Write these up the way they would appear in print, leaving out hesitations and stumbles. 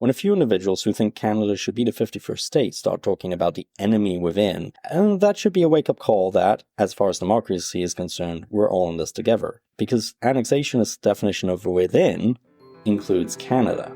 When a few individuals who think Canada should be the 51st state start talking about the enemy within, and that should be a wake-up call that, as far as democracy is concerned, we're all in this together. Because annexationist definition of within includes Canada.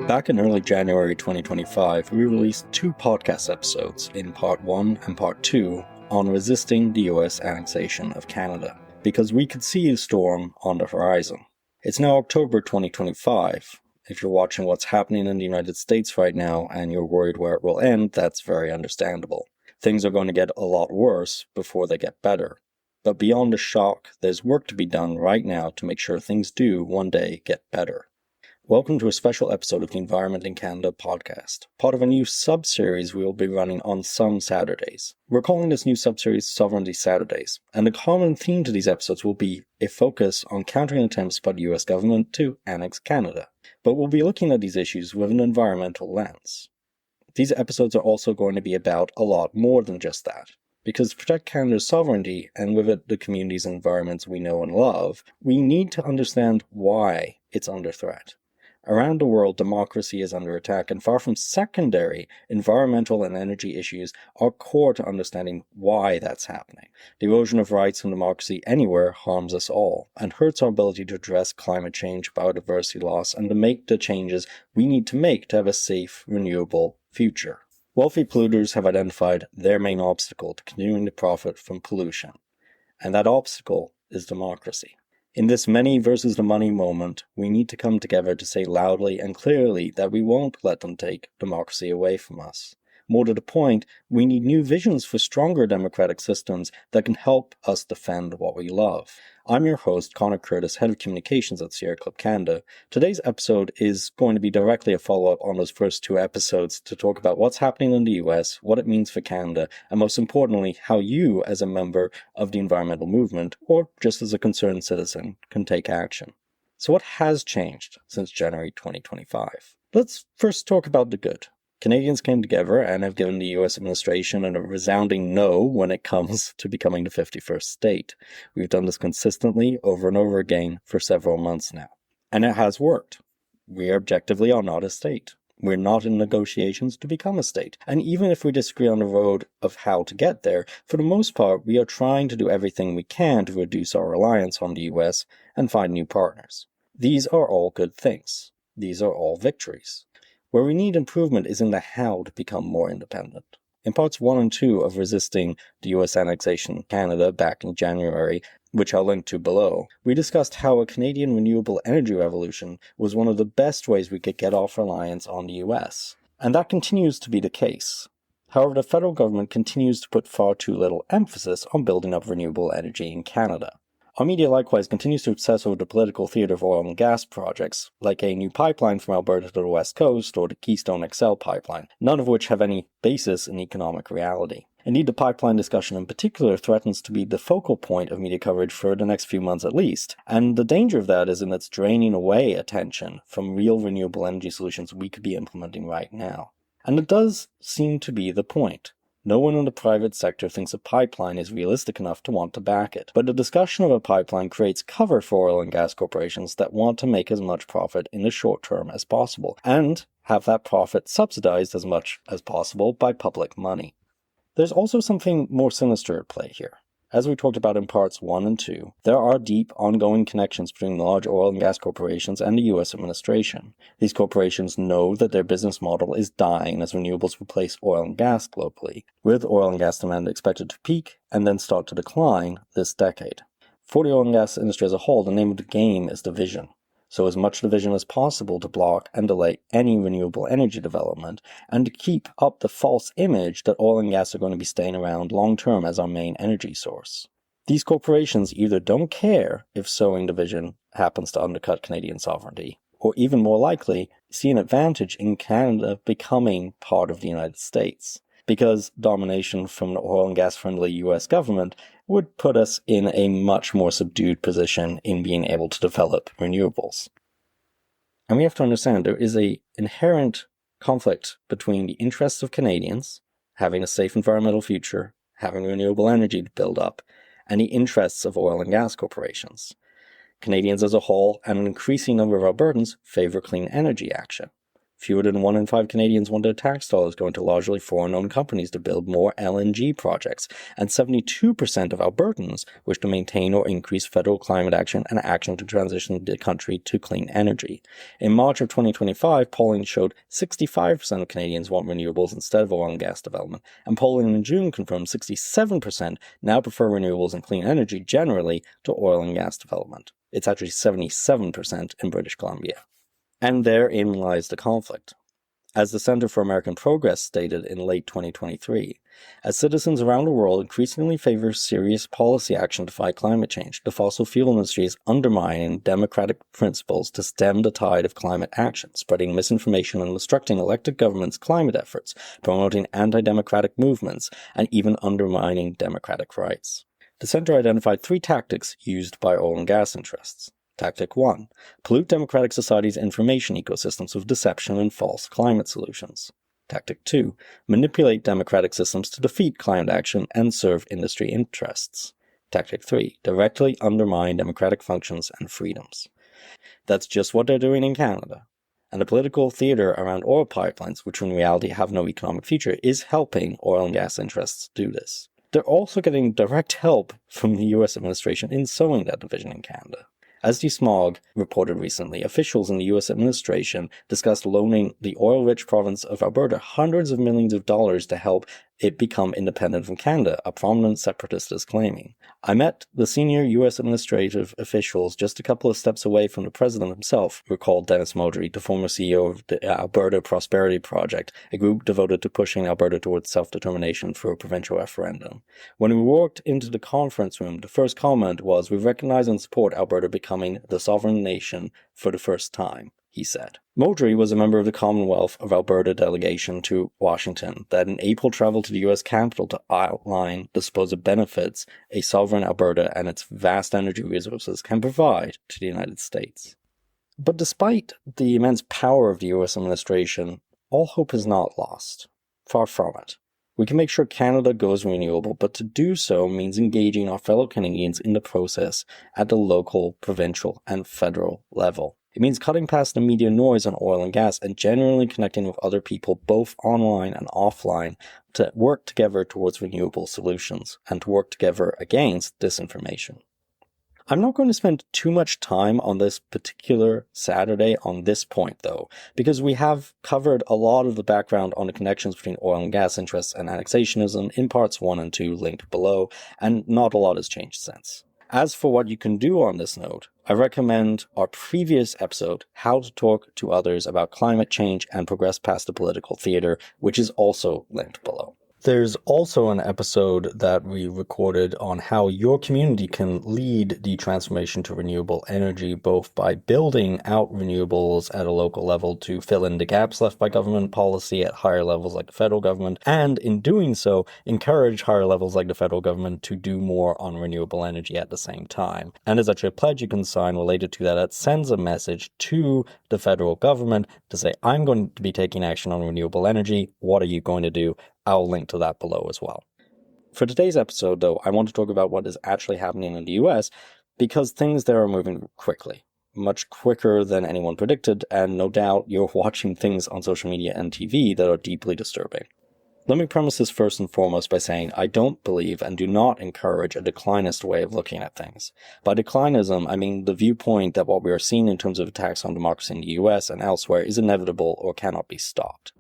Back in early January 2025, we released 2 podcast episodes in Part 1 and Part 2 on resisting the US annexation of Canada, because we could see the storm on the horizon. It's now October 2025. If you're watching what's happening in the United States right now and you're worried where it will end, that's very understandable. Things are going to get a lot worse before they get better. But beyond the shock, there's work to be done right now to make sure things do one day get better. Welcome to a special episode of the Environment in Canada podcast, part of a new sub-series we will be running on some Saturdays. We're calling this new sub-series Sovereignty Saturdays, and the common theme to these episodes will be a focus on countering attempts by the US government to annex Canada. But we'll be looking at these issues with an environmental lens. These episodes are also going to be about a lot more than just that. Because to protect Canada's sovereignty, and with it the communities and environments we know and love, we need to understand why it's under threat. Around the world, democracy is under attack, and far from secondary, environmental and energy issues are core to understanding why that's happening. The erosion of rights and democracy anywhere harms us all, and hurts our ability to address climate change, biodiversity loss, and to make the changes we need to make to have a safe, renewable future. Wealthy polluters have identified their main obstacle to continuing to profit from pollution, and that obstacle is democracy. In this many versus the money moment, we need to come together to say loudly and clearly that we won't let them take democracy away from us. More to the point, we need new visions for stronger democratic systems that can help us defend what we love. I'm your host, Connor Curtis, Head of Communications at Sierra Club Canada. Today's episode is going to be directly a follow-up on those first 2 episodes to talk about what's happening in the US, what it means for Canada, and most importantly, how you, as a member of the environmental movement, or just as a concerned citizen, can take action. So what has changed since January 2025? Let's first talk about the good. Canadians came together and have given the US administration a resounding no when it comes to becoming the 51st state. We've done this consistently over and over again for several months now. And it has worked. We objectively are not a state. We're not in negotiations to become a state. And even if we disagree on the road of how to get there, for the most part, we are trying to do everything we can to reduce our reliance on the US and find new partners. These are all good things. These are all victories. Where we need improvement is in the how to become more independent. In parts 1 and 2 of resisting the US annexation of Canada back in January, which I'll link to below, we discussed how a Canadian renewable energy revolution was one of the best ways we could get off reliance on the US. And that continues to be the case. However, the federal government continues to put far too little emphasis on building up renewable energy in Canada. Our media likewise continues to obsess over the political theater of oil and gas projects, like a new pipeline from Alberta to the West Coast or the Keystone XL pipeline, none of which have any basis in economic reality. Indeed, the pipeline discussion in particular threatens to be the focal point of media coverage for the next few months at least, and the danger of that is in its draining away attention from real renewable energy solutions we could be implementing right now. And it does seem to be the point. No one in the private sector thinks a pipeline is realistic enough to want to back it. But the discussion of a pipeline creates cover for oil and gas corporations that want to make as much profit in the short term as possible, and have that profit subsidized as much as possible by public money. There's also something more sinister at play here. As we talked about in parts 1 and 2, there are deep, ongoing connections between large oil and gas corporations and the US administration. These corporations know that their business model is dying as renewables replace oil and gas globally, with oil and gas demand expected to peak and then start to decline this decade. For the oil and gas industry as a whole, the name of the game is division. So as much division as possible to block and delay any renewable energy development, and to keep up the false image that oil and gas are going to be staying around long term as our main energy source. These corporations either don't care if sowing division happens to undercut Canadian sovereignty, or even more likely, see an advantage in Canada becoming part of the United States, because domination from an oil and gas friendly US government would put us in a much more subdued position in being able to develop renewables. And we have to understand there is an inherent conflict between the interests of Canadians, having a safe environmental future, having renewable energy to build up, and the interests of oil and gas corporations. Canadians as a whole and an increasing number of Albertans favour clean energy action. Fewer than 1 in 5 Canadians want their tax dollars going to largely foreign-owned companies to build more LNG projects, and 72% of Albertans wish to maintain or increase federal climate action and action to transition the country to clean energy. In March of 2025, polling showed 65% of Canadians want renewables instead of oil and gas development, and polling in June confirmed 67% now prefer renewables and clean energy generally to oil and gas development. It's actually 77% in British Columbia. And therein lies the conflict. As the Centre for American Progress stated in late 2023, as citizens around the world increasingly favor serious policy action to fight climate change, the fossil fuel industry is undermining democratic principles to stem the tide of climate action, spreading misinformation and obstructing elected governments' climate efforts, promoting anti-democratic movements, and even undermining democratic rights. The Centre identified 3 tactics used by oil and gas interests. Tactic 1. Pollute democratic society's information ecosystems with deception and false climate solutions. Tactic 2. Manipulate democratic systems to defeat climate action and serve industry interests. Tactic 3. Directly undermine democratic functions and freedoms. That's just what they're doing in Canada. And the political theatre around oil pipelines, which in reality have no economic future, is helping oil and gas interests do this. They're also getting direct help from the US administration in sowing that division in Canada. As DeSmog reported recently, officials in the US administration discussed loaning the oil-rich province of Alberta hundreds of millions of dollars to help it become independent from Canada, a prominent separatist is claiming. I met the senior US administrative officials just a couple of steps away from the president himself, recalled Dennis Modry, the former CEO of the Alberta Prosperity Project, a group devoted to pushing Alberta towards self-determination through a provincial referendum. When we walked into the conference room, the first comment was, "We recognize and support Alberta becoming the sovereign nation for the first time," he said. Modry was a member of the Commonwealth of Alberta delegation to Washington that in April traveled to the US Capitol to outline the supposed benefits a sovereign Alberta and its vast energy resources can provide to the United States. But despite the immense power of the US administration, all hope is not lost. Far from it. We can make sure Canada goes renewable, but to do so means engaging our fellow Canadians in the process at the local, provincial, and federal level. It means cutting past the media noise on oil and gas and genuinely connecting with other people both online and offline to work together towards renewable solutions and to work together against disinformation. I'm not going to spend too much time on this particular Saturday on this point, though, because we have covered a lot of the background on the connections between oil and gas interests and annexationism in parts 1 and 2 linked below, and not a lot has changed since. As for what you can do on this note, I recommend our previous episode, How to Talk to Others About Climate Change and Progress Past the Political Theater, which is also linked below. There's also an episode that we recorded on how your community can lead the transformation to renewable energy, both by building out renewables at a local level to fill in the gaps left by government policy at higher levels like the federal government, and in doing so, encourage higher levels like the federal government to do more on renewable energy at the same time. And there's actually a pledge you can sign related to that sends a message to the federal government to say, I'm going to be taking action on renewable energy. What are you going to do? I'll link to that below as well. For today's episode, though, I want to talk about what is actually happening in the US because things there are moving quickly, much quicker than anyone predicted, and no doubt you're watching things on social media and TV that are deeply disturbing. Let me premise this first and foremost by saying I don't believe and do not encourage a declinist way of looking at things. By declinism, I mean the viewpoint that what we are seeing in terms of attacks on democracy in the US and elsewhere is inevitable or cannot be stopped.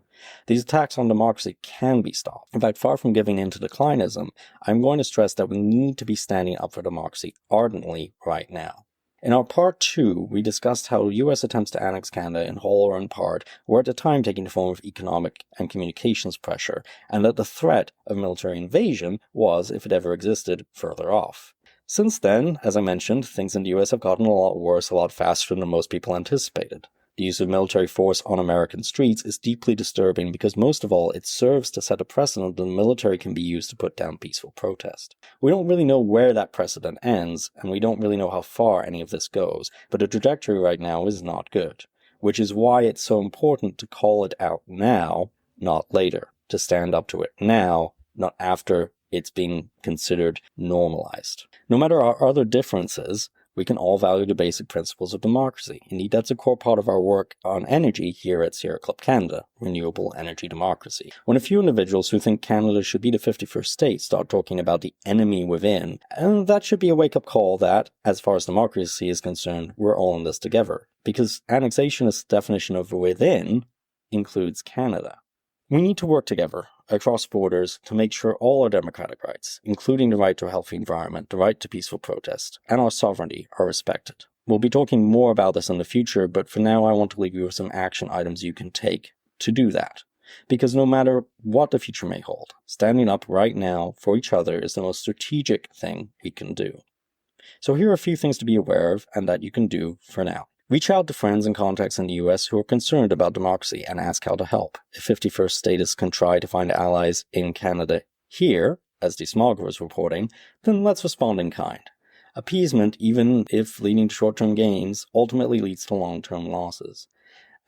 These attacks on democracy can be stopped. In fact, far from giving in to declinism, I'm going to stress that we need to be standing up for democracy ardently right now. In our part 2, we discussed how US attempts to annex Canada in whole or in part were at the time taking the form of economic and communications pressure, and that the threat of military invasion was, if it ever existed, further off. Since then, as I mentioned, things in the US have gotten a lot worse, a lot faster than most people anticipated. The use of military force on American streets is deeply disturbing because most of all, it serves to set a precedent that the military can be used to put down peaceful protest. We don't really know where that precedent ends, and we don't really know how far any of this goes, but the trajectory right now is not good. which is why it's so important to call it out now, not later, to stand up to it now, not after it's being considered normalized. No matter our other differences, we can all value the basic principles of democracy. Indeed, that's a core part of our work on energy here at Sierra Club Canada, Renewable Energy Democracy. When a few individuals who think Canada should be the 51st state start talking about the enemy within, and that should be a wake-up call that, as far as democracy is concerned, we're all in this together. Because annexationist definition of within includes Canada. We need to work together across borders to make sure all our democratic rights, including the right to a healthy environment, the right to peaceful protest, and our sovereignty are respected. We'll be talking more about this in the future, but for now I want to leave you with some action items you can take to do that. Because no matter what the future may hold, standing up right now for each other is the most strategic thing we can do. So here are a few things to be aware of and that you can do for now. Reach out to friends and contacts in the US who are concerned about democracy and ask how to help. If 51st Status can try to find allies in Canada here, as the Smogger was reporting, then let's respond in kind. Appeasement, even if leading to short-term gains, ultimately leads to long-term losses.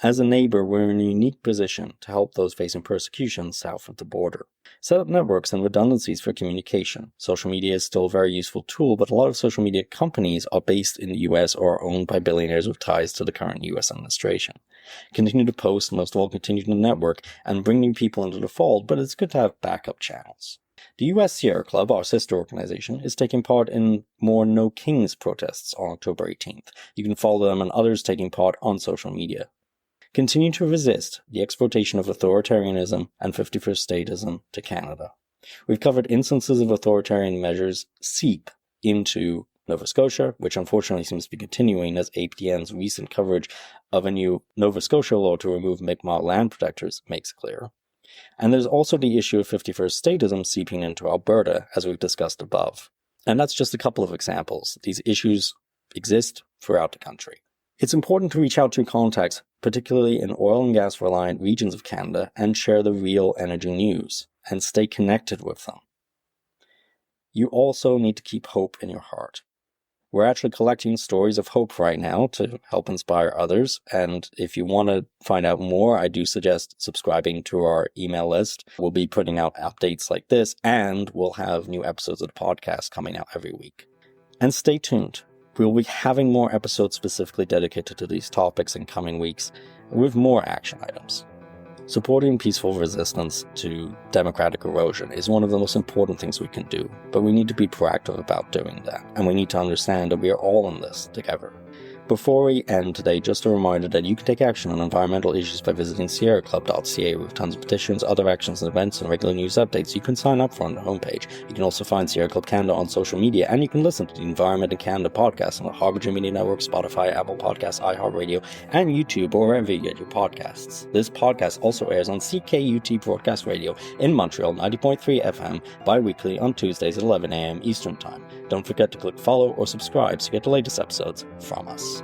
As a neighbor, we're in a unique position to help those facing persecution south of the border. Set up networks and redundancies for communication. Social media is still a very useful tool, but a lot of social media companies are based in the US or are owned by billionaires with ties to the current US administration. Continue to post, most of all continue to network, and bring new people into the fold, but it's good to have backup channels. The US Sierra Club, our sister organization, is taking part in more No Kings protests on October 18th. You can follow them and others taking part on social media. Continue to resist the exportation of authoritarianism and 51st statism to Canada. We've covered instances of authoritarian measures seep into Nova Scotia, which unfortunately seems to be continuing as APN's recent coverage of a new Nova Scotia law to remove Mi'kmaq land protectors makes clear. And there's also the issue of 51st statism seeping into Alberta, as we've discussed above. And that's just a couple of examples. These issues exist throughout the country. It's important to reach out to contacts, particularly in oil and gas reliant regions of Canada, and share the real energy news, and stay connected with them. You also need to keep hope in your heart. We're actually collecting stories of hope right now to help inspire others, and if you want to find out more, I do suggest subscribing to our email list. We'll be putting out updates like this, and we'll have new episodes of the podcast coming out every week. And stay tuned. We'll be having more episodes specifically dedicated to these topics in coming weeks, with more action items. Supporting peaceful resistance to democratic erosion is one of the most important things we can do, but we need to be proactive about doing that, and we need to understand that we are all in this together. Before we end today, just a reminder that you can take action on environmental issues by visiting sierraclub.ca with tons of petitions, other actions and events, and regular news updates you can sign up for on the homepage. You can also find Sierra Club Canada on social media, and you can listen to the Environment in Canada podcast on the Harbinger Media Network, Spotify, Apple Podcasts, iHeartRadio, and YouTube, or wherever you get your podcasts. This podcast also airs on CKUT Broadcast Radio in Montreal, 90.3 FM, bi-weekly on Tuesdays at 11 a.m. Eastern Time. Don't forget to click follow or subscribe to get the latest episodes from us.